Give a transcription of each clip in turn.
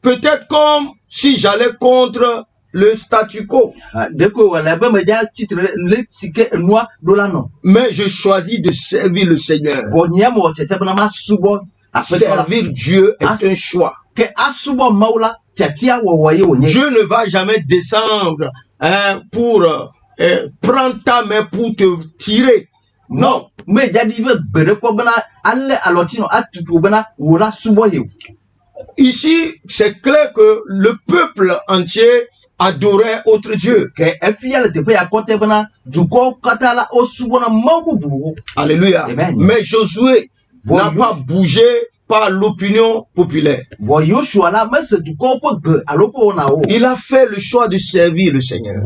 peut-être comme si j'allais contre le statu quo. Mais je choisis de servir le Seigneur. Servir Dieu est un choix. Dieu ne va jamais descendre pour prendre ta main pour te tirer. Non. Ici, c'est clair que le peuple entier adorait autre Dieu. Alléluia. Amen. Mais Josué n'a pas bougé par l'opinion populaire. Il a fait le choix de servir le Seigneur.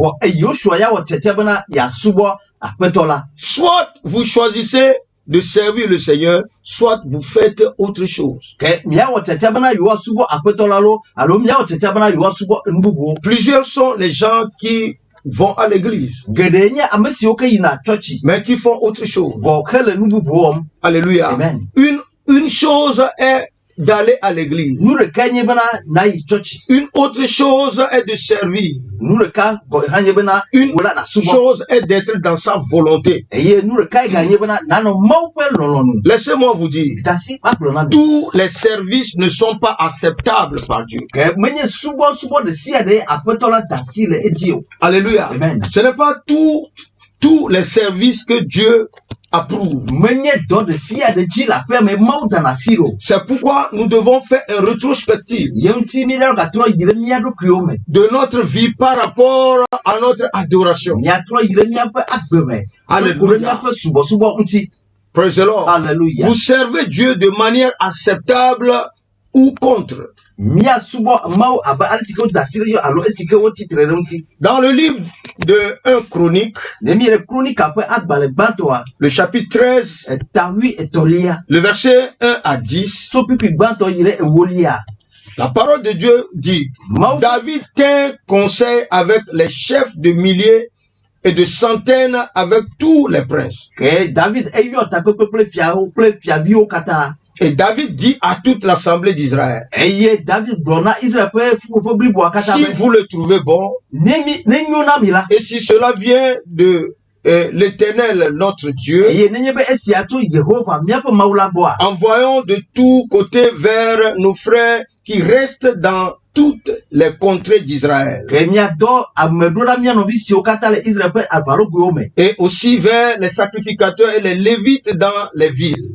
Soit vous choisissez de servir le Seigneur, soit vous faites autre chose. Plusieurs sont les gens qui vont à l'église, mais qui font autre chose. Alléluia. Amen. Une chose est d'aller à l'église. Une autre chose est de servir. Une chose est d'être dans sa volonté. Laissez-moi vous dire, tous les services ne sont pas acceptables par Dieu. Alléluia. Amen. Ce n'est pas tous les services que Dieu approuve. C'est pourquoi nous devons faire un rétrospective de notre vie par rapport à notre adoration. Alléluia. Praise the Lord. Alléluia. Vous servez Dieu de manière acceptable ou contre. Dans le livre de 1 Chronique, le chapitre 13, le verset 1 à 10, la parole de Dieu dit, David tint conseil avec les chefs de milliers et de centaines, avec tous les princes. Et David dit à toute l'assemblée d'Israël, si vous le trouvez bon, et si cela vient de l'Éternel notre Dieu, envoyons de tous côtés vers nos frères qui restent dans toutes les contrées d'Israël, et aussi vers les sacrificateurs et les lévites dans les villes.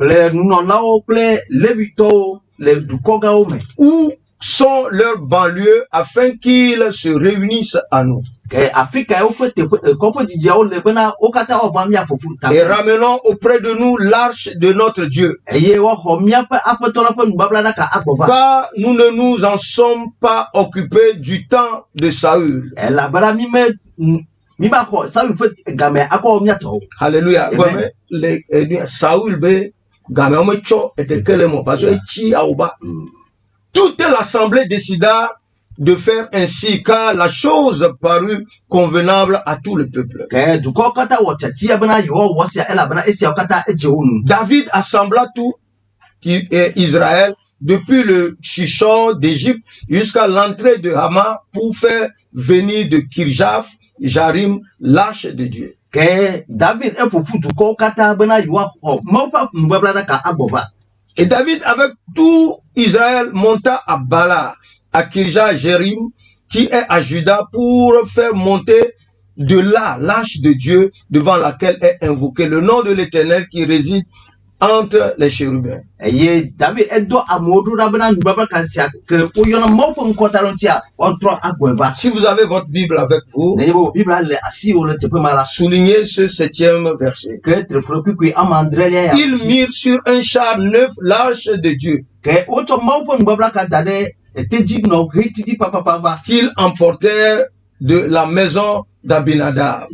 Où sont leurs banlieues afin qu'ils se réunissent à nous? Et ramenons auprès de nous l'arche de notre Dieu. Car nous ne nous en sommes pas occupés du temps de Saül. Alléluia. Saül toute l'assemblée décida de faire ainsi, car la chose parut convenable à tout le peuple. David assembla tout Israël depuis le Shishon d'Égypte jusqu'à l'entrée de Hama pour faire venir de Kirjath Jarim l'arche de Dieu. Et David avec tout Israël monta à Bala, à Kirjath Jérim, qui est à Juda, pour faire monter de là l'arche de Dieu devant laquelle est invoqué le nom de l'Éternel qui réside entre les chérubins. Si vous avez votre Bible avec vous, soulignez ce 7e verset. Ils mirent sur un char neuf l'arche de Dieu, qu'ils emportèrent de la maison d'Abinadab.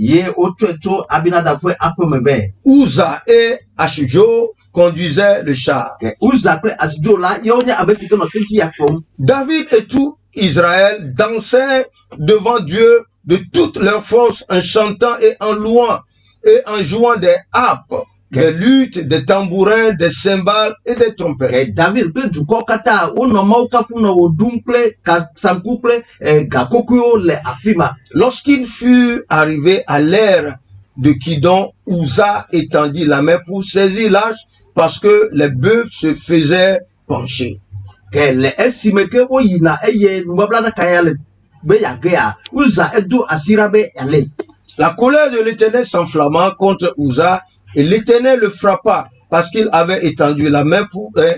Uza et Ashjo conduisaient le char. David et tout Israël dansaient devant Dieu de toute leur force en chantant et en louant et en jouant des harpes des luttes, des tambourins, des cymbales et des trompettes. David pe dukɔ kata wo nɔ mawu kafu nɔ wo dum kple sanku kple gakokuiwo le afi ma. Lorsqu'il fut arrivé à l'ère de Kidon, Uza étendit la main pour saisir l'arche parce que les bœufs se faisaient pencher. Ke le esime ke wo yina eye nubablanaka ya le be yage a Uza edo asira be yale. La colère de l'Éternel s'enflamma contre Uza et l'Éternel le frappa parce qu'il avait étendu la main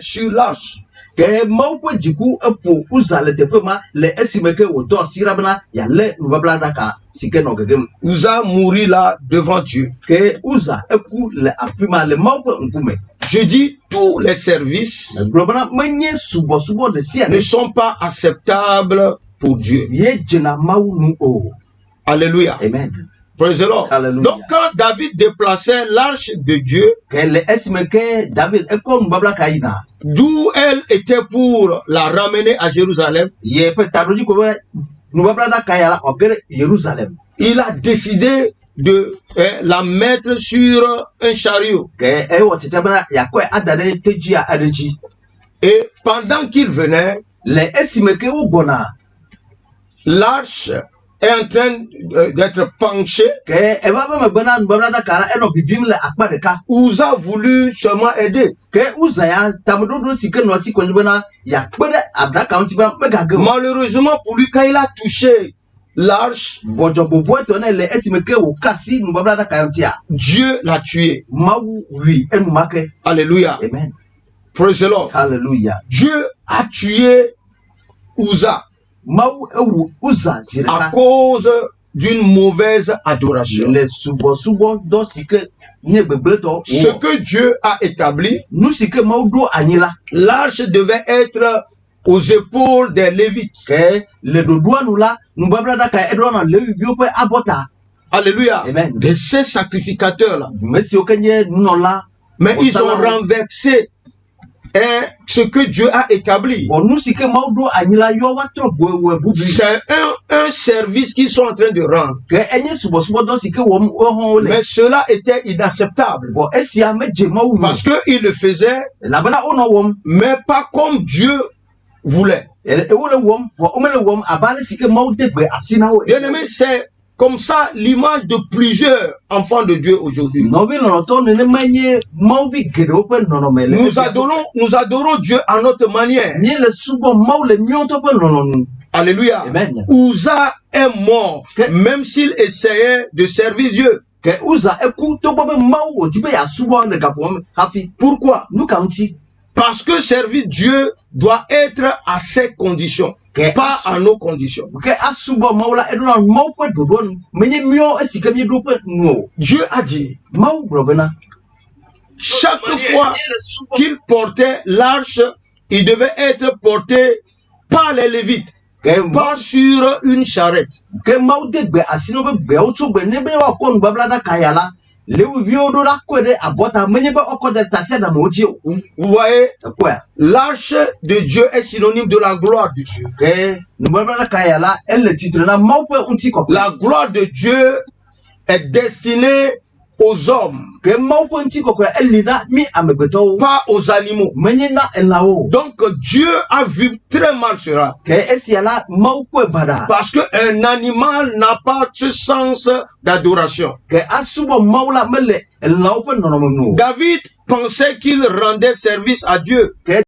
sur l'arche. Ke mawu ƒe dziku eƒo Uza le teƒe ma le esime ke wòdɔ asi ɖa bena yalé nubablaɖaka si ke nɔ gegem. Uza mourut là devant Dieu. Ke Uza eku le afi ma le mawu ƒe ŋkume. Je dis tous les services Gblɔ bena menye subɔsubɔ ɖe sia ne ɖe sont pas acceptables pour Dieu. ye dzena mawu nu o. Alléluia. Amen. Praise the Lord. Hallelujah. Donc quand David déplaçait l'arche de Dieu, Ke le esime ke David ekɔ nubablaɖaka yina d'où elle était pour la ramener à Jérusalem, ye ƒe taɖodzi ko be nubablaɖaka ya la wòage ɖe Yerusalem. il a décidé de la mettre sur un chariot. Ke ewɔ tete bena yakɔe ada ɖe tedzia aɖe dzi. Et pendant qu'il venait, Le esime ke wogbɔna l'arche est en train d'être penchée. ke eva be megbe na nubablaɖaka la enɔ bibim le akpa ɖeka. Uza voulu seulement aider. Ke Uza ya tameɖoɖo si ke nɔ asi kɔnyi bena yakpe ɖe aɖaka ŋuti bena megage o. Malheureusement pour lui, quand il a touché l'arche, Vɔdzɔgbovɔ etɔ ne le esime ke wòka asi nubablaɖaka ya ŋutia Dieu l'a tué. Mawu wui enumake. Alléluia. Amen. Praise the Lord. Hallelujah. Dieu a tué Uza Mawu ewu Uza zi à ɖeka cause d'une mauvaise adoration. le subɔsubɔ dɔ si ke nye gbegblẽtɔ Ce wɔ. que Dieu a établi, Nu si ke Mawu ɖo anyi la l'arche devait être aux épaules des Lévites. ke le ɖoɖoa nu la nubablaɖaka eɖoa na Leviviwo ƒe abɔta. Alléluia. Amen. De ces sacrificateurs-là. Me siwo ke nye nunɔla. Mais ils ont renversé ce que Dieu a établi. Wɔ nu si ke Mawu ɖo anyi la yɔ woatrɔ wɔ bubu. C'est un service qu'ils sont en train de rendre. Ke enye subɔsubɔ dɔ si ke wɔm wohɔn wole. Mais cela était inacceptable. Vɔ esia medze Mawu nu. Parce qu'ils le faisaient, Elabena wonɔ wɔm. mais pas comme Dieu voulait. Wole wɔm vɔ womele wɔm abe ale si ke Mawu de gbe asi na wo. Bien-aimé, c'est comme ça l'image de plusieurs enfants de Dieu aujourd'hui. Nɔvi lɔlɔtɔ nenema nye Mawuvi geɖewo ƒe nɔnɔme le. Nous adorons Dieu à notre manière. Mie le subɔ Mawu le míɔtɔ ƒe lɔlɔnu. Alléluia. Amen. Uza est mort, même s'il essayait de servir Dieu. Ke Uza eku togbɔ be Mawu wòdi be yeasubɔ le gaƒoa me hafi. Pourquoi? Nu ka ŋuti? Parce que servir Dieu doit être à ses conditions, pas à nos conditions. Ke asubɔ Mawu la eɖo na Mawu ƒe ɖoɖo nu. Menye míɔ esi ke míeɖo ƒe nu o. Dieu a dit, Mawu gblɔ bena chaque fois qu'il portait l'arche, il devait être porté par les Lévites, pas sur une charrette. Ke Mawu de gbe asi na be gbeawo tso gbe ne be woakɔ nubablaɖaka ya la Leviviwo ɖo la kɔe ɖe abɔta menye be woakɔ de tasiaɖamewo dzi o. Vous voyez, Ekpɔa l'arche de Dieu est synonyme de la gloire de Dieu. ke nubablaɖaka ya la ele tsitre na Mawu ƒe ŋutikɔkɔe. La gloire de Dieu est destinée aux hommes, Ke Mawu ƒe ŋutikɔkɔe eli na mi amegbetɔwo pas aux animaux. menye na elãwo. Donc Dieu a vu très mal cela. Ke esia la Mawu kpɔe baɖa. Parce qu'un animal n'a pas ce sens d'adoration. Ke asubɔ Mawu la mele elãwo ƒe nɔnɔme nu o. David pensait qu'il rendait service à Dieu. Ke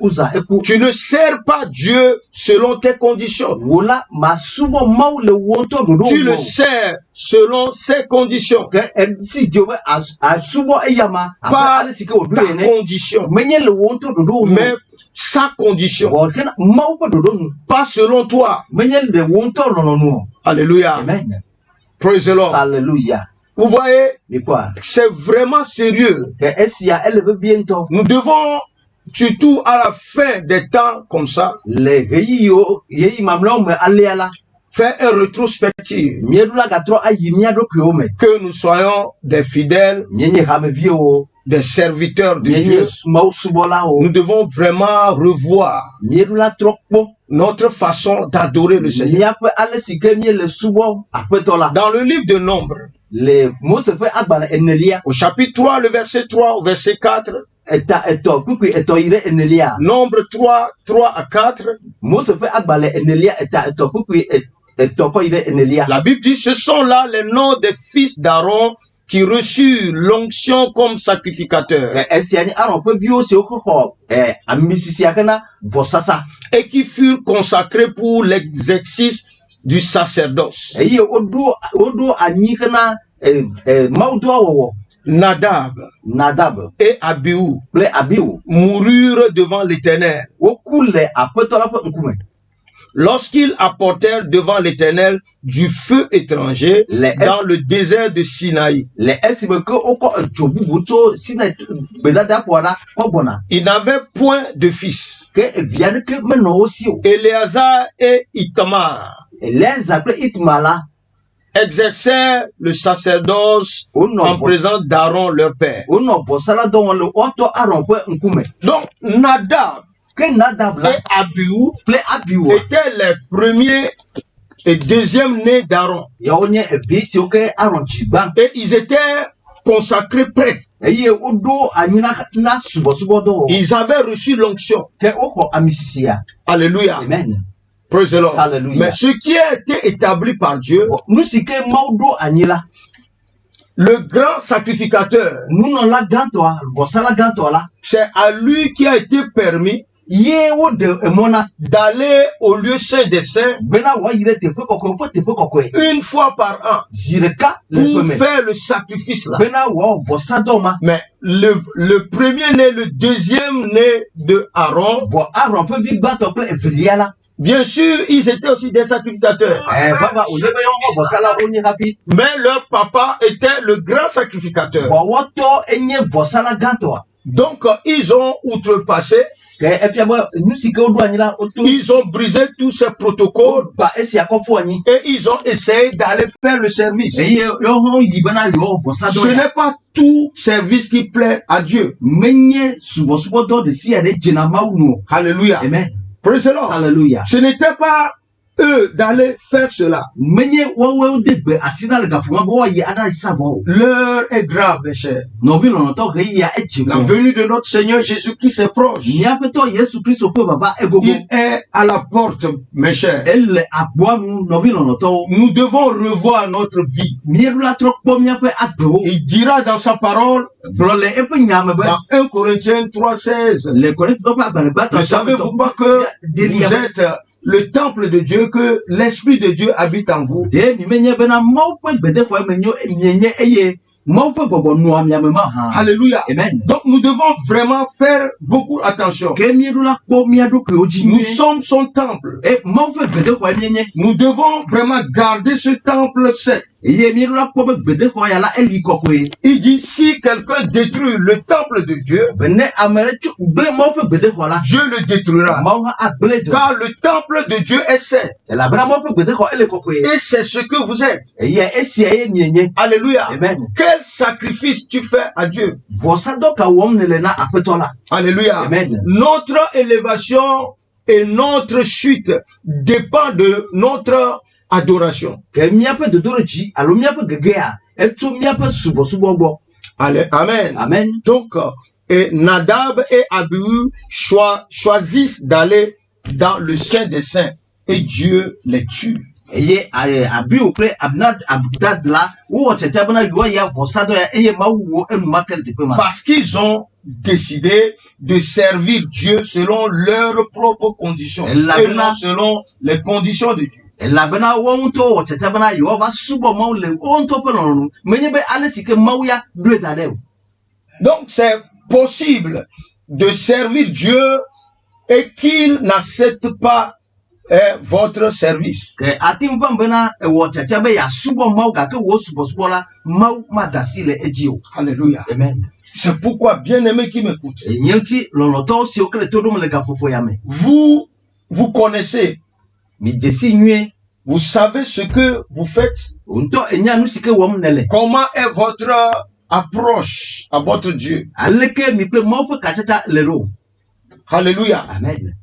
Uza eku. Tu ne sers pas Dieu selon tes conditions. Wò la masubɔ Mawu le wò ŋutɔ ɖoɖo Tu le me o. sers selon ses conditions, Ke esi dio be asubɔ eyama abe pas ale si ke wòɖo ta ene. condition, Menye le wò ŋutɔ ɖoɖo me mais o. sa condition, Vɔ ke Mawu ƒe ɖoɖo nu pas selon toi. menye le wò ŋutɔ lɔlɔnu o. Alléluia. Amen. Praise the Lord. Hallelujah. Vous voyez, Mikwa. c'est vraiment sérieux. Ke esia ele vevie ŋutɔ. Nous devons, surtout à la fin des temps comme ça, Le ɣeyiɣiwo mamlɛawo me alea la faire une rétrospective, miedula gatro ayi miado kuome que nous soyons des fidèles, mienye kame vieo des serviteurs de mienye Dieu. mau subola o Nous devons vraiment revoir miedula trokpo notre façon d'adorer le Seigneur. miape ale sike mie le subo apetola Dans le livre de Nombres, le Mose fe agbala enelia au chapitre 3, le verset 3 au verset 4, eta eto kuku eto ire enelia Nombre 3, 3 à 4, Mose fe agbala enelia eta eto kuku eto ko ire enelia la Bible dit, ce sont là les noms des fils d'Aaron qui reçurent l'onction comme sacrificateurs esiani aron pe vio se okoko amisisia kana vosasa et qui furent consacrés pour l'exercice du sacerdoce. eye odo anyi kana maudo awo Nadab et Abihu ple abiu moururent devant l'Éternel. okule apetola pe nkume Lorsqu'ils apportèrent devant l'Éternel du feu étranger dans le désert de Sinaï, le esibe ke oko jobu buto sina bedada poara kobona ils n'avaient point de fils. ke viane ke meno osi o Éléazar et Ithamar les appelé itmala exercèrent le sacerdoce en présence d'Aaron leur père. ono bosala don le oto aron pe nkume Donc Nadab ke Nadab la et Abihu ple abiu étaient les premiers et deuxièmes nés d'Aaron. ya onye ebi si oke aron chiban Et ils étaient consacrés prêtres. eye odo anyina na subo do Ils avaient reçu l'onction. ke oko amisisia Alléluia. amen Praise the Lord. Hallelujah. Mais ce qui a été établi par Dieu, nous si ke maudo anyila le grand sacrificateur, nous non la gantoa bosala gantoa c'est à lui qui a été permis ye wo de emona d'aller au lieu saint des saints bena wa yire te pe kokko une fois par an jireka le pour peme faire le sacrifice là. bena wa bosadoma Mais le premier né, le deuxième né de Aaron, bo aron pe vi gbanto pe eviliala bien sûr, ils étaient aussi des sacrificateurs. baba o lebe yo bosala onye happy Mais leur papa était le grand sacrificateur. bo woto enye bosala gantoa Donc, ils ont outrepassé, ke efiabo nous si ke odo anyila oto ils ont brisé tous ces protocoles ba esi akofo anyi et ils ont essayé d'aller faire le service. eye yo ho yibana yo bosado Ce n'est pas tout service qui plaît à Dieu. menye subo do de si ade jina mauno Alléluia. amen Praise the Lord. hallelujah Ce n'était pas eux d'aller faire cela. menye wawe de be asina le gapuma bo ye ada sabo L'heure est grave, mes chers. no bi lo to ke ya eche La venue de notre Seigneur Jésus-Christ est proche. ni apeto Yesu Kristo pe baba egogo Il est à la porte, mes chers. elle aboamu no bi lo to Nous devons revoir notre vie. mierula tro po mi ape agbo Il dira dans sa parole, blole epe nyame be dans 1 Corinthiens 3,16, le connaît to pa bale ba to ne savez-vous pas que vous êtes le temple de Dieu, que l'Esprit de Dieu habite en vous? de mi menye bena mau pe bede ko menyo nyenye eye mau pe gogo no amiame ma ha Alléluia. amen Donc nous devons vraiment faire beaucoup attention. ke mierula po mi ado ko oji Nous sommes son temple. e mau pe bede ko nyenye Nous devons vraiment garder ce temple saint. eye mierula po pe bede ko ya la eli ko ko Il dit, si quelqu'un détruit le temple de Dieu, bene amere chu be mau pe bede ko la Dieu le détruira. mau ha agbele to Car le temple de Dieu est saint. la bra mau pe bede ko ele ko ko Et c'est ce que vous êtes. eye esi eye nyenye Alléluia. amen Quel sacrifice tu fais à Dieu? vosado ka wom nele na apetola Alléluia. amen Notre élévation et notre chute dépend de notre adoration. ke miape dodoroji alo miape gegea etu miape subo gbo Amen. amen Donc, et Nadab et Abihu choisissent d'aller dans le Saint des Saints et Dieu les tue. eye abiu pre abdad la wo tete bana yo ya vosado ya eye mawo enu makel de pema Parce qu'ils ont décidé de servir Dieu selon leurs propres conditions et non selon les conditions de Dieu. la bana wo nto wo tete bana yo ba subo mawo le wo nto pe lonu menye be alesike mawo ya dreta de Donc c'est possible de servir Dieu et qu'il n'accepte pas votre service. ke atim van bana wo tete be ya subo mawo ka ke wo subo la mawo madasi le ejio Alléluia. amen C'est pourquoi, bien-aimés qui m'écoutent, nyenti loloto si okele todo mo le gapopo ya me vous connaissez mi jesi nwe Vous savez ce que vous faites? Unto enya nu sike wom nele. Comment est votre approche à votre Dieu? Aleke mi pe mo pe kachata lero. Alléluia. Amen.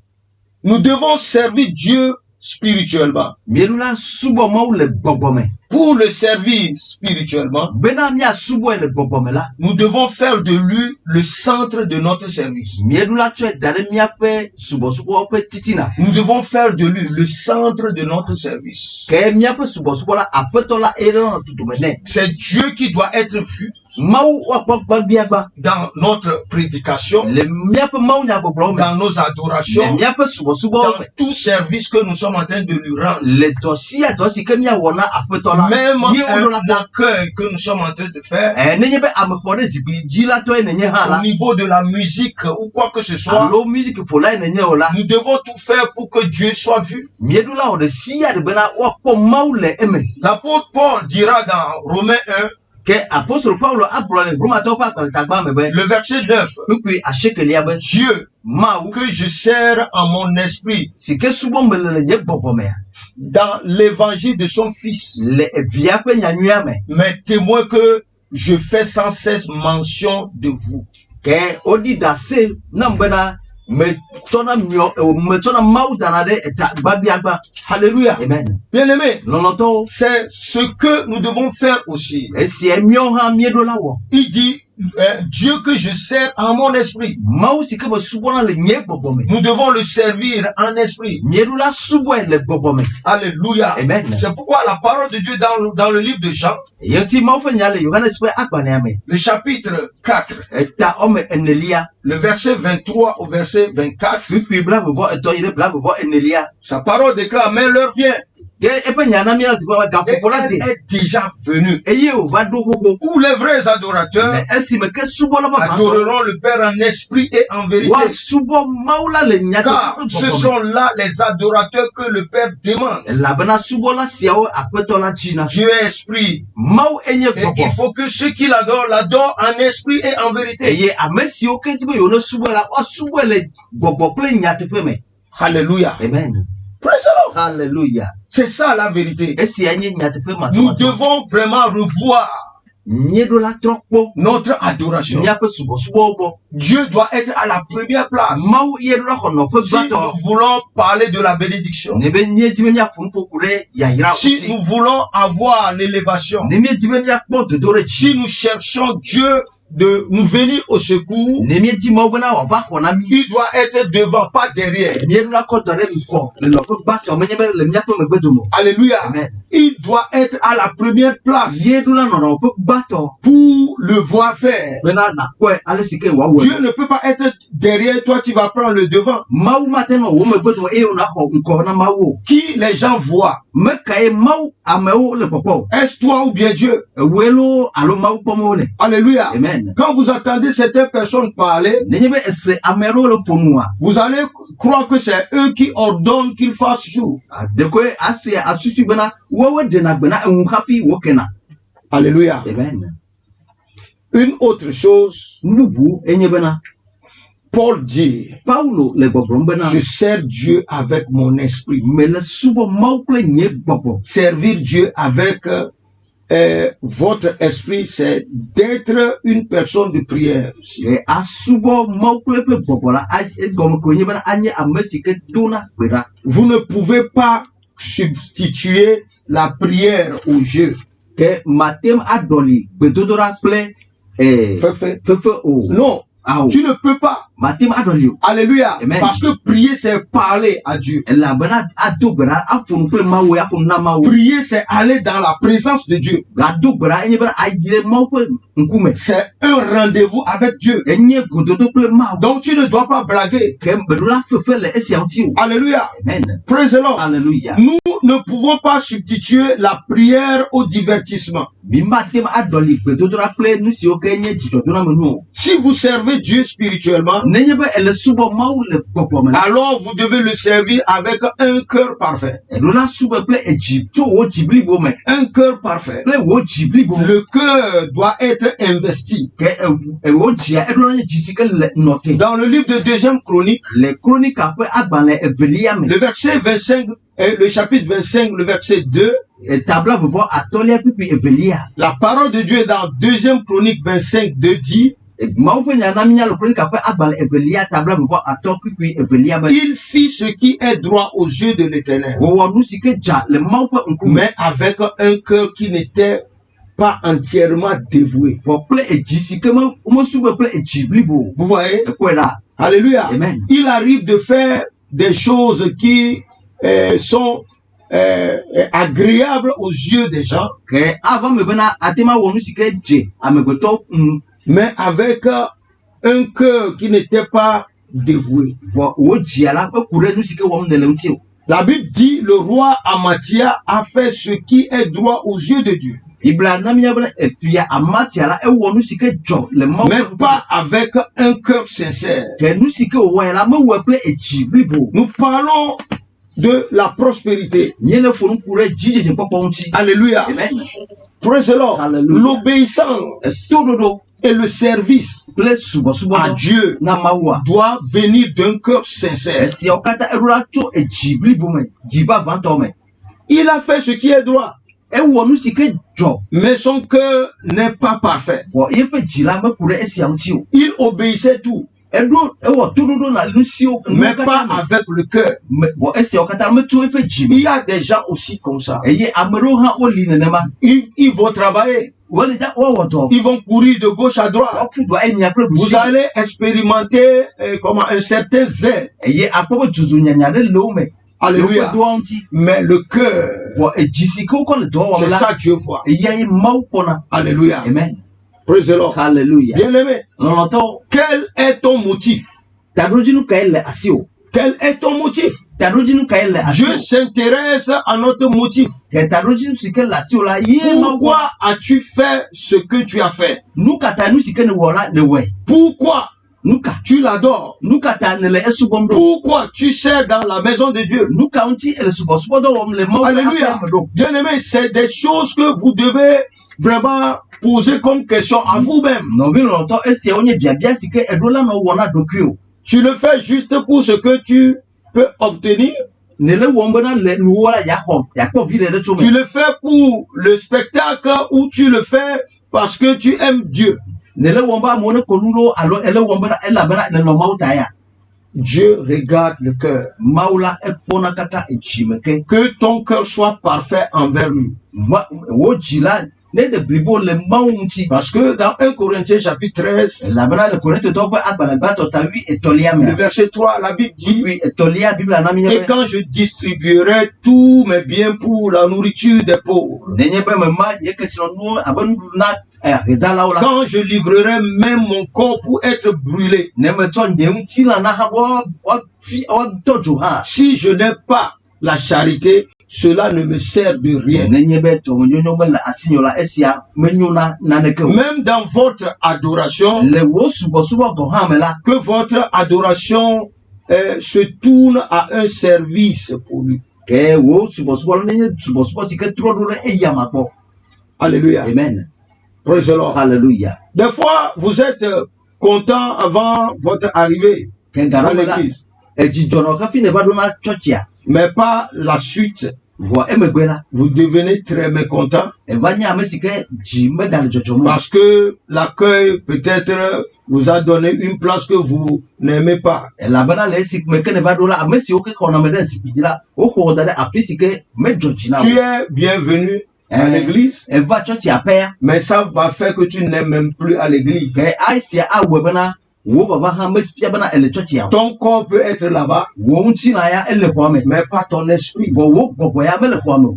Nous devons servir Dieu spirituellement. Mielula subo mo le bobome. Pour le servir spirituellement, Bena mia subo le bobome la. nous devons faire de lui le centre de notre service. Mielula tue dare mia pe subo pe titina. Nous devons faire de lui le centre de notre service. Ke mia pe subo la apeto la ero tutumene. C'est Dieu qui doit être vu Mau wakwa biaba. dans notre prédication, Le mia pe mau nya bobrome. dans nos adorations, Le mia pe subo dans tout service que nous sommes en train de lui rendre. le dossier dossier que mia wona apeto la. Même Ye la un accueil que nous sommes en train de faire nenye be amekore zibi jila to nenye ha au la. niveau de la musique ou quoi que ce soit, Allo musique pour la nenye ola. nous devons tout faire pour que Dieu soit vu. Miedula o de siya de bena wakpo maule eme. L'apôtre Paul dira dans Romains 1, Ke apostole Paulo abrole Roma to pa tagba mebe. le verset 9, Puis ashekelia be Dieu, mau que je sers en mon esprit sike subo mbele nye bobome. dans l'évangile de son Fils, Le via pe nyanyua me. mais témoin que je fais sans cesse mention de vous. Ke odi dase na mbena me chona myo me chona mau danade eta babiagba. Alléluia. Amen. Bien-aimé, Nonoto c'est ce que nous devons faire aussi. esi emyo ha miedola wo. Il dit, Dieu que je sers en mon esprit. Mau sike be subo na le nye bobome. Nous devons le servir en esprit. Miedula subo le bobome. Alléluia. Amen. C'est pourquoi la parole de Dieu dans le livre de Jean, Yenti mau fe nyale Yohana pe akbane ame. le chapitre 4, Eta ome enelia. le verset 23 au verset 24, Puis bravo vo eto ire bravo vo enelia. sa parole déclare, mais l'heure vient, Ke epe nyana mi na tipa ga et popola de. elle est déjà venue, Eye o va do koko. où les vrais adorateurs Mais esi me ke subo la ba. adoreront le Père en esprit et en vérité. Wa subo maula le nyata. Car ce sont là les adorateurs que le Père demande. La bana subo la siao apeto la china. Dieu est esprit. Mau enye Et koko. il faut que ceux qui l'adorent en esprit et en vérité. Eye amesi o ke tipe yo no subo la o subo le bobo ple nyata pe me. Alléluia. Amen. Praise the Lord. Hallelujah. C'est ça la vérité. Esi anye nyata pe ma. Nous devons vraiment revoir Nyedo la trokpo. notre adoration. Nya pe subo subo bo. Dieu doit être à la première place. Mau yedo la kono pe Si bato. nous voulons parler de la bénédiction, Nebe nye time mia punpo kure ya ira si usi. nous voulons avoir l'élévation, Neme time mia po de dore chi. si nous cherchons Dieu de nous venir au secours, Neme ti mo bona o va kona mi. il doit être devant, pas derrière. Nyedo la ko dore mi ko. Le lo pe bato me nyebe le mia pe me bedomo. Alléluia. Amen. Il doit être à la première place Nyedo la no pe bato. pour le voir faire. Bena na ko ale sike wa wo. Dieu ne peut pas être derrière toi, tu vas prendre le devant. Mau mateno wo me bedomo e ona ko nko na mau. Qui les gens voient, Me kai mau ameo le popo. est-ce toi ou bien Dieu? Welo alo mau pomo le. Alléluia. Amen. Quand vous entendez certaines personnes parler, Nenyebe ese amero le ponua. vous allez croire que c'est eux qui ordonnent qu'ils fassent jour. De ko ase asusu bena wo de na bena en happy wokena. Alléluia. Amen. Une autre chose, Nubu enye bena. Paul dit, Paulo le bobrom bena. je sers Dieu avec mon esprit. Me le subo mau ple nye bobo. Servir Dieu avec votre esprit, c'est d'être une personne de prière. E asubo mau ple pe bobo la gom ko nye bena anye amesike duna fera. Vous ne pouvez pas substituer la prière au jeu. Ke matem adoli bedodora ple Fefe. fefe o. Non, Ao. tu ne peux pas. Matem adoli. Alléluia. Amen. Parce que prier, c'est parler à Dieu. La bena adobra apun ple mau apun na mau. Prier, c'est aller dans la présence de Dieu. Adobra enye bena ayire mau ple nkume. C'est un rendez-vous avec Dieu. Enye gododo ple mau. Donc tu ne dois pas blaguer. Ke bedula fefe le esianti o. Alléluia. Amen. Praise the Lord. Hallelujah. Nous ne pouvons pas substituer la prière au divertissement. Bimba tem adoli bedodora ple nusi o kenye jijodona menu. Si vous servez Dieu spirituellement, alors vous devez le servir avec un cœur parfait. Un cœur parfait. Le cœur doit être investi. Dans le livre de 2e Chronique, le verset 25, le chapitre 25, le verset 2, la parole de Dieu est dans 2e Chronique 25, 2 dit, il fit ce qui est droit aux yeux de l'Éternel, mais avec un cœur qui n'était pas entièrement dévoué. Vous voyez? Alléluia. Amen. Il arrive de faire des choses qui sont agréables aux yeux des gens, mais avec un cœur qui n'était pas dévoué. La Bible dit, le roi Amathia a fait ce qui est droit aux yeux de Dieu, mais pas avec un cœur sincère. Nous parlons de la prospérité. Alléluia. Praise the Lord. L'obéissance et le service à Dieu doit venir d'un cœur sincère. Il a fait ce qui est droit, mais son cœur n'est pas parfait. Il obéissait tout, mais pas avec le cœur. Il y a des gens aussi comme ça. Ils vont travailler, ils vont courir de gauche à droite. Vous allez expérimenter un certain zèle. Alléluia. Mais le cœur, c'est ça que Dieu voit. Alléluia. Amen. Praise the Lord. Hallelujah. Bien-aimé, quel est ton motif? Quel est ton motif? Dieu s'intéresse à notre motif. Pourquoi as-tu fait ce que tu as fait? Pourquoi tu l'adores? Pourquoi tu sers dans la maison de Dieu? Alléluia. Bien-aimé, c'est des choses que vous devez vraiment poser comme question à vous-même. Tu le fais juste pour ce que tu peux obtenir? Tu le fais pour le spectacle ou tu le fais parce que tu aimes Dieu? Dieu regarde le cœur. Que ton cœur soit parfait envers lui. Parce que dans 1 Corinthiens chapitre 13, le verset 3, la Bible dit, et quand je distribuerai tous mes biens pour la nourriture des pauvres, quand je livrerai même mon corps pour être brûlé, si je n'ai pas la charité, cela ne me sert de rien. Même dans votre adoration, que votre adoration se tourne à un service pour lui. Alléluia. Amen. Praise the Lord. Hallelujah. Des fois, vous êtes content avant votre arrivée à l'église, mais pas la suite. Vous devenez très mécontent parce que l'accueil peut-être vous a donné une place que vous n'aimez pas. Tu es bienvenu à l'église, mais ça va faire que tu n'aimes même plus à l'église. Ton corps peut être là-bas, mais pas ton esprit.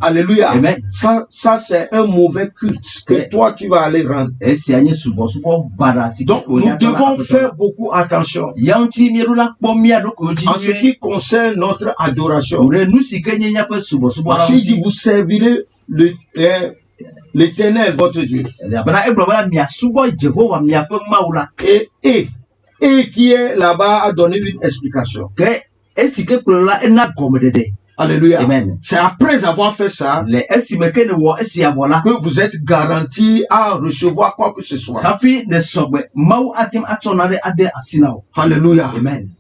Alléluia. Amen. Ça c'est un mauvais culte que toi tu vas aller rendre. Donc nous devons faire beaucoup attention en ce qui concerne notre adoration. Parce qu'il dit, vous servirez l'Éternel votre Dieu. Et et qui est là-bas a donné une explication. ke esi ke kplɔ la ena gɔme ɖeɖe. Alléluia. Amen. C'est après avoir fait ça Le esi me ke ne wɔ esi abɔ la que vous êtes garanti à recevoir quoi que ce soit. hafi ne sɔgbe mawu atem atsɔ na ɖe ade asi na wo. Alléluia. Amen.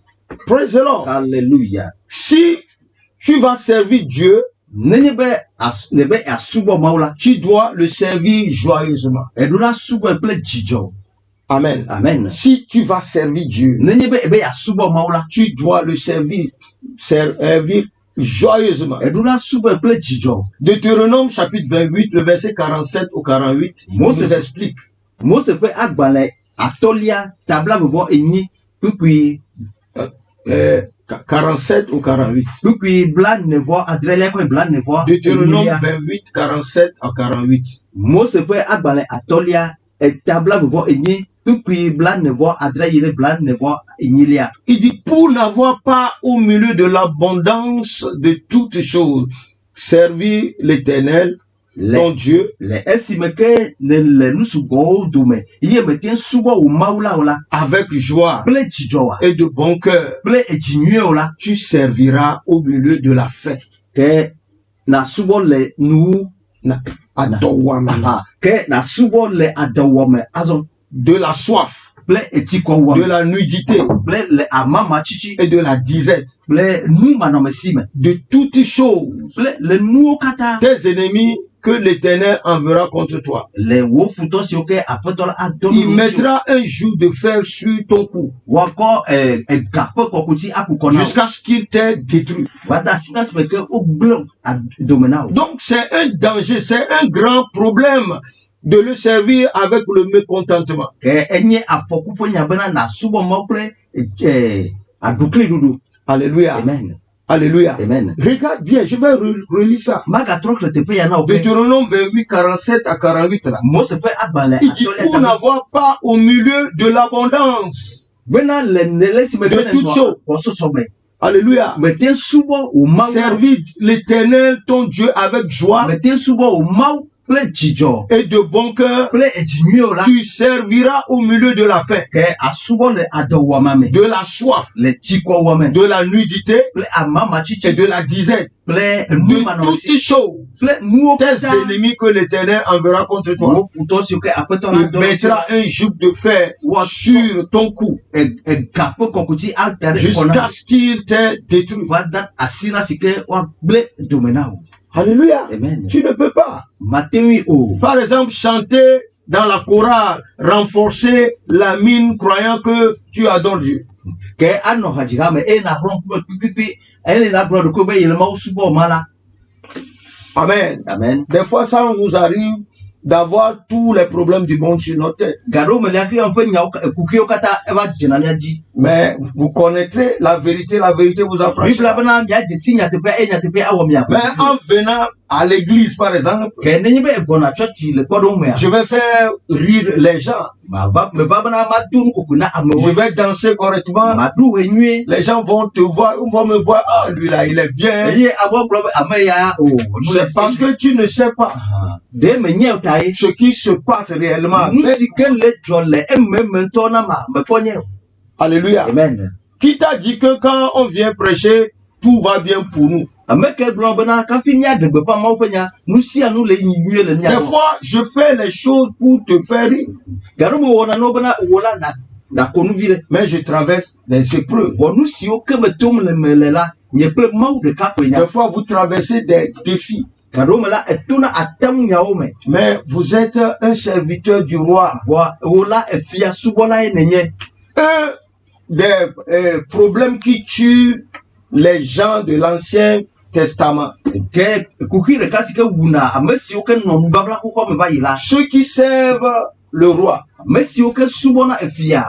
Praise the Lord. Hallelujah. Si tu vas servir Dieu, Nenye be ne be asubɔ mawu la, tu dois le servir joyeusement. eɖo la subɔ kple dzidzɔ. Amen. Amen. Si tu vas servir Dieu, Nenye be ebe asubɔ mawu la, tu dois le servir joyeusement. eɖo la subɔ kple dzidzɔ. Deutéronome chapitre 28, le verset 47 au 48, Mose nous explique. Mose ƒe agbalẽ atɔlia tabla vevɔ enyi kpukpui 47 ou 48. kpukpui blanevɔ adrelia kple blanevɔ Deutéronome enyilia. 28, 47 à 48. Mose ƒe agbalẽ atɔlia tabla vevɔ enyi kpukpui blanevɔ adre yi ɖe blanevɔ enyilia. Il dit, pour n'avoir pas au milieu de l'abondance de toutes choses, servir l'Éternel, ton Dieu, Le esime ke ne le nusugbɔwo dome ye mete subɔ wo mawu la o la avec joie kple dzidzɔ wa et de bon cœur, kple edzi nyuie o la tu serviras au milieu de la fête. ke na subɔ le nuwu Adowama. ke na subɔ le adewɔ me azɔ De la soif, kple etikɔwɔ de me la nudité kple le amama tsitsi et de la disette, kple numanɔmesi me de toutes choses, kple le nuwo katã tes ennemis que l'Éternel enverra contre toi. le wo futɔ siwo ke aƒetɔ la adɔ Il nu mettra un joug de fer sur ton cou woakɔ ega ƒe kɔkuti akukɔ na wo jusqu'à ce qu'il t'ait détruit. wada asi na si me ke wogblẽ dome na wo. Donc c'est un danger, c'est un grand problème de le servir avec le mécontentement. Ke enye afɔku ƒe nya bena na subɔ mawu kple aɖukli ɖuɖu. Alléluia. Amen. Alléluia. Amen. Regarde bien, je vais relire ça. Magatrɔ xlẽ teƒe ya na wo ke Deutéronome 28, 47 à 48 là. Mose ƒe agbalẽ Il dit, pour n'avoir pas au milieu de l'abondance. bena le le si me De ke ne toutes choses. nɔ gbɔsɔsɔ me Alléluia. mete subɔ wo mawu la, Servir l'Éternel, ton Dieu, avec joie mete subɔ wo mawu kple dzidzɔ et de bon cœur. kple edzi nyuie la Tu serviras au milieu de la faim, ke asubɔ le adɔwɔma me de la soif, le tsikɔwɔ me de la nudité kple amama et tsitsi de la disette, kple de numanɔmesi toutes choses. kple nuwo Tes katã ennemis que l'Éternel enverra contre toi. wo futɔ siwo ke aƒetɔ la Il dɔ mettra un joug de fer sur ton cou ega ƒe kɔkuti ada ɖe kɔ jusqu'à na ce qu'il t'ait détruit. va da asi na si ke woagblẽ dome na wo. Alléluia. Amen. Tu ne peux pas. Mate ŋui o. Par exemple, chanter dans la chorale, renforcer la mine croyant que tu adores Dieu. Ke anɔ hadzika me eye na hlɔ̃ ŋkume kpikpikpi eye na gblɔ ɖokui be yele Mawu subɔ ma la. Amen. Amen. Des fois, ça nous arrive d'avoir tous les problèmes du monde sur notre tête. Gaɖewo me lia ke ƒe nyawo kukuiwo katã eva dzena mia dzi. Mais vous connaîtrez la vérité vous affranchira. Biblia bena miadze si nyateƒe eye nyateƒe awɔ mia Mais en venant à l'église, par exemple, ke nenye be egbɔna tsɔtsi le kpɔɖeŋu mea je vais faire rire les gens. meva bena mado nukokoe na Je amewo vais danser correctement. maɖo hoe nyuie Les gens vont te voir, vont me voir. Ah, lui là, il est bien. eye amewo gblɔ be ame ya o nu le C'est parce que tu ne sais pas ɖe menye o ta ye ce qui se passe réellement. nu si ke le dzɔ le ememe ŋutɔ na ma mekpɔ nye o. Alléluia. Amen. Qui t'a dit que quand on vient prêcher, tout va bien pour nous? Ame ke gblɔ bena kafi míaɖe gbeƒã Mawu ƒe nya nu sia nu le nyuie le mia Des gbɔ. fois, je fais les choses pour te faire rire, Gaɖo me wɔna newo bena wò la nàko nu vi ɖe. mais je traverse des épreuves. Vɔ nu siwo ke me tom le me le la nye kple Mawu ɖeka koe nya. Des fois, vous traversez des défis, Gaɖo me la etona atam nyawo me. mais vous êtes un serviteur du roi. Vɔ wò la efia subɔla ye nenye. Un des problèmes qui tuent les gens de l'Ancien Testament, Ke kuki ɖeka si ke wuna ame siwo ke nɔ nubabla kukɔ me va yi la. ceux qui servent le roi. Ame siwo ke subɔna efia.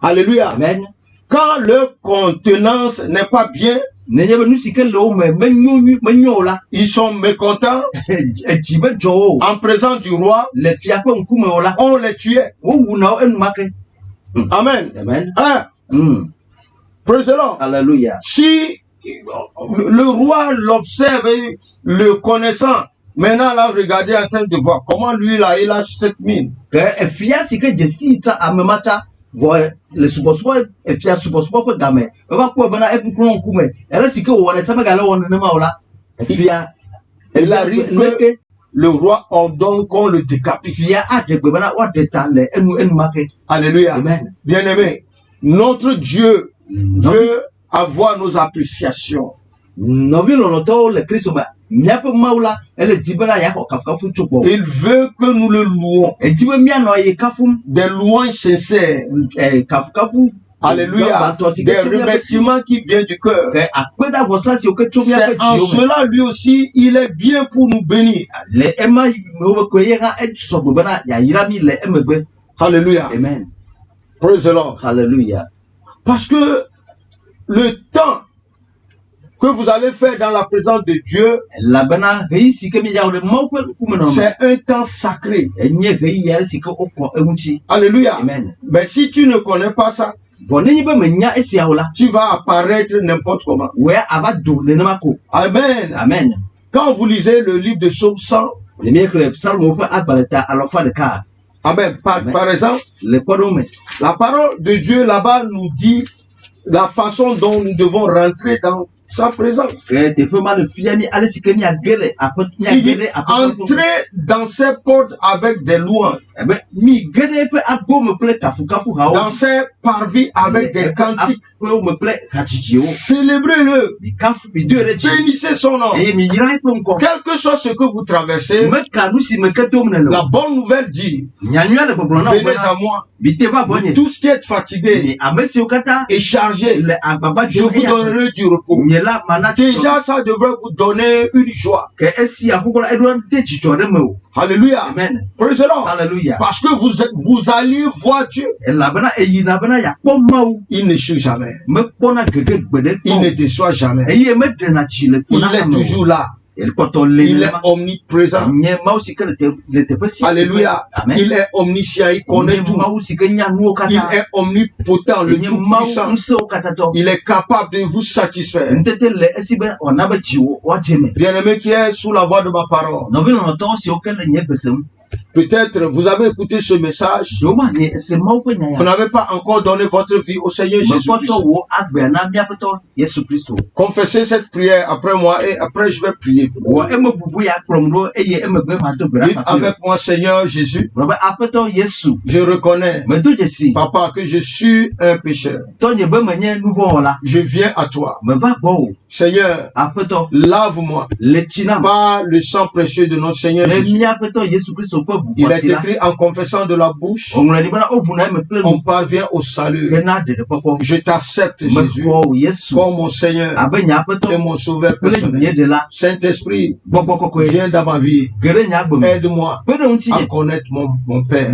Alléluia. Amen. Quand leur contenance n'est pas bien, Nenye be nu si ke le wo me menyo o la. ils sont mécontents. Edzi me dzɔ wo. En présence du roi, Le fia ƒe ŋkume o la. on les tuait. Wowuna wo enumake. Amen. Amen. Hein? Praise the Lord. Alléluia. Si le roi l'observe et le connaissant, maintenant là, regardez en train de voir comment lui là, il a cette mine. Ke efia si ke dze si tsa ame ma tsa voit le supposement et puis supposement que gamin va quoi bana et puis qu'on coume elle c'est que on est ça me gala on ne maula et puis il arrive que le roi ordonne qu'on le décapite. Alléluia. Amen. Bien-aimé, notre Dieu veut avoir nos appréciations. Il veut que nous le louons. Des louanges sincères. Alléluia. Des remerciements qui viennent du cœur. C'est en cela, lui aussi, il est bien pour nous bénir. Alléluia. Amen. Praise the Lord. Alléluia. Parce que le temps que vous allez faire dans la présence de Dieu, c'est un temps sacré. Alléluia. Amen. Mais si tu ne connais pas ça, tu vas apparaître n'importe comment. Amen. Amen. Quand vous lisez le livre de Psaume 100, amen. Par exemple, la parole de Dieu là-bas nous dit la façon dont nous devons rentrer dans sa présence. Il dit entrer dans ses portes avec des louanges, dans ses parvis avec des cantiques. Célébrez-le, bénissez son nom. Quel que soit ce que vous traversez, la bonne nouvelle dit, venez à moi, vous tous qui êtes fatigués et chargés, je vous donnerai du repos. Déjà, ça devrait vous donner une joie. Alléluia. Amen. Praise the Lord. Alléluia. Parce que vous allez voir Dieu. Il ne chute jamais. Il ne déçoit jamais. Il est toujours là. Il est omniprésent. Alléluia. Amen. Il est omniscient. Il connaît tout. Il est omnipotent, le tout-puissant. Il est capable de vous satisfaire. Bien-aimé qui est sous la voix de ma parole, peut-être vous avez écouté ce message, vous n'avez pas encore donné votre vie au Seigneur Jésus-Christ. Confessez cette prière après moi et après je vais prier. Dites avec moi, Seigneur Jésus, je reconnais, Papa, que je suis un pécheur. Je viens à toi. Seigneur, lave-moi par le sang précieux de notre Seigneur Jésus. Il est écrit en confessant de la bouche, on parvient au salut. Je t'accepte, Jésus, comme mon Seigneur et mon sauveur personnel. Saint-Esprit, viens dans ma vie. Aide-moi à connaître mon Père.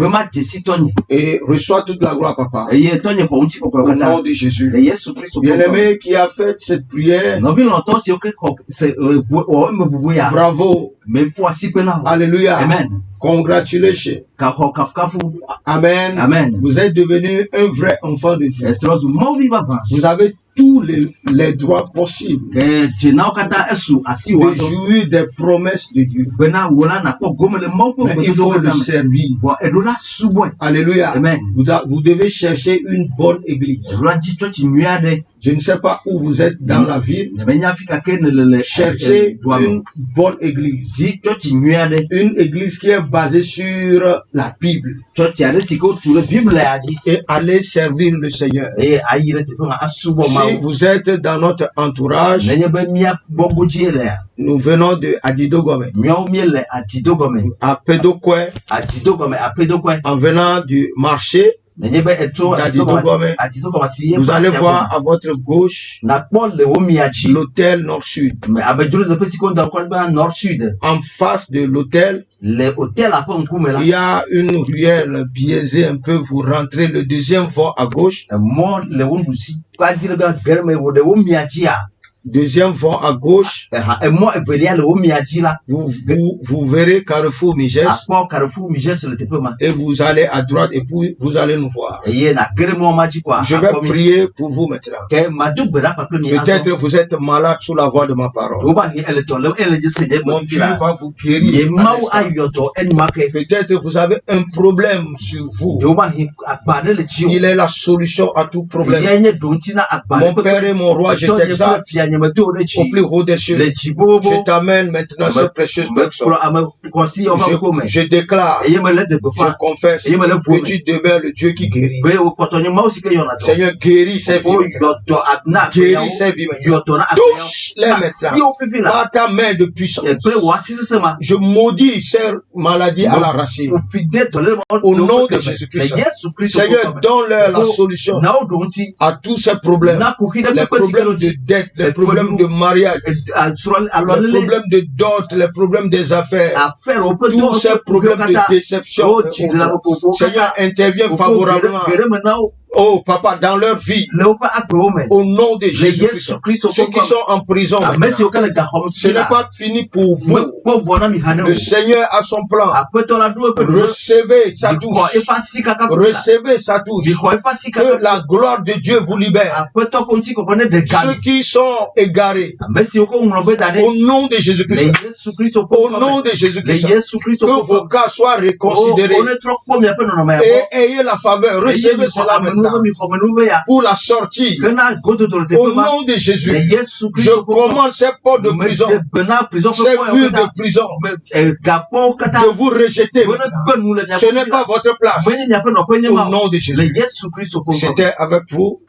Et reçois toute la gloire, Papa. Au nom de Jésus. Bien-aimé qui a fait cette prière, bravo. Alléluia. Amen. Congratulations. Amen. Amen. Vous êtes devenu un vrai enfant de Dieu. Vous avez tous les droits possibles de jouir des promesses de Dieu. Mais il faut le servir. Alléluia. Amen. Vous devez chercher une bonne église. Je ne sais pas où vous êtes dans la ville. Cherchez une bonne église. Une église qui est basée sur la Bible. Et allez servir le Seigneur. Si vous êtes dans notre entourage, nous venons de Adidogome, à Pédokwe, en venant du marché d'Adidogome, vous allez voir à votre gauche l'hôtel Nord-Sud. En face de l'hôtel, il y a une ruelle biaisée un peu. Vous rentrez le deuxième voie à gauche. Deuxième vont à gauche. Emo evelia le omiaji la. Vous verrez Carrefour Miges. Akpo Carrefour Miges le tepema. Et vous allez à droite et puis vous allez nous voir. Eye na geremo maji kwa. Je vais prier pour vous maintenant. Ke madu bera pa premier. Peut-être vous êtes malade sous la voix de ma parole. Oba hi ele tole ele je seje Mon Dieu va vous guérir. Peut-être vous avez un problème sur vous. Il est la solution à tout problème. Mon Père et mon Roi, je t'exalte au plus haut des cieux. Je t'amène maintenant cette précieuse personne. Je déclare, je confesse que tu demeures le Dieu qui guérit. Seigneur, guéris ces vies. Guéris ces vies. Touche-les maintenant. Par ta main de puissance. Je maudis ces maladies à la racine. Au nom de Jésus-Christ. Seigneur, donne-leur la solution à tous ces problèmes. Les problèmes de dette, les problèmes de mariage, les problèmes de dot, les problèmes des affaires, tous ces problèmes de déception. Seigneur, intervient favorablement. Oh, Papa, dans leur vie, au nom de Jésus-Christ, ceux qui sont en prison, ce n'est pas fini pour vous. Le Seigneur a son plan. Recevez sa touche. Recevez sa touche. Que la gloire de Dieu vous libère. Ceux qui sont égarés, au nom de Jésus-Christ, au nom de Jésus-Christ, que vos cas soient reconsidérés et ayez la faveur. Recevez cela maintenant. Pour la sortie, au nom de Jésus, je commande ces portes de prison, ces murs de prison, de vous rejeter. Ce n'est pas votre place. Au nom de Jésus. C'était avec vous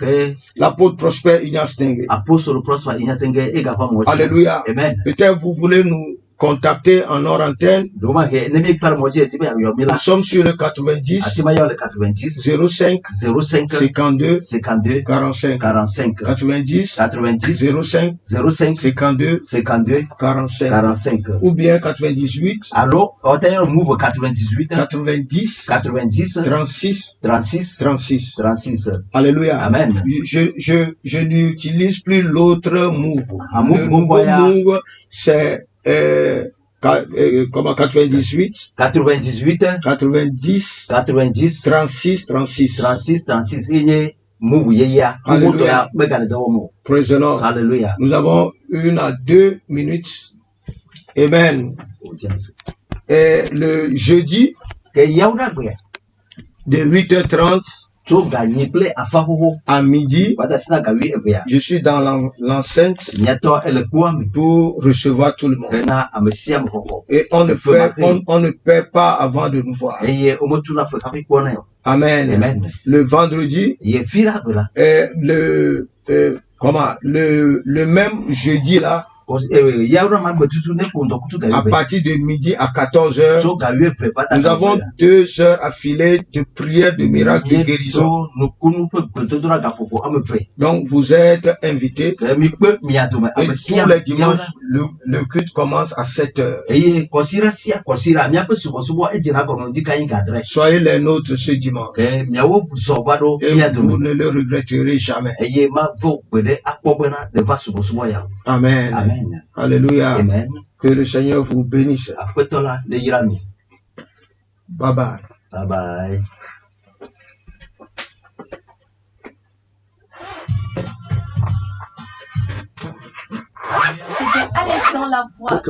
l'apôtre Prosper Ignace Tengue. Alléluia. Peut-être vous voulez nous contacter en hors antenne. Nous sommes sur le 90 05 52 45 90 05 52 45 ou bien 98 90 36. Alléluia. Amen. Je n'utilise plus l'autre move. Le nouveau move, c'est comment 98 90 36 Alléluia. Praise the Lord. Alléluia. Nous avons 1 à 2 minutes. Amen. Et le jeudi de 8h30 à midi, je suis dans l'enceinte pour recevoir tout le monde. Et on ne paie pas avant de nous voir. Amen. Amen. Le vendredi, le même jeudi là, à partir de midi à 14h, nous avons 2 heures affilées de prière, de miracle, de guérison. Donc vous êtes invités. Et tous les dimanches, le culte commence à 7h. Soyez les nôtres ce dimanche. Et vous ne le regretterez jamais. Amen. Amen. Alléluia. Amen. Que le Seigneur vous bénisse. Bye bye. Bye bye. C'était à l'instant la voix.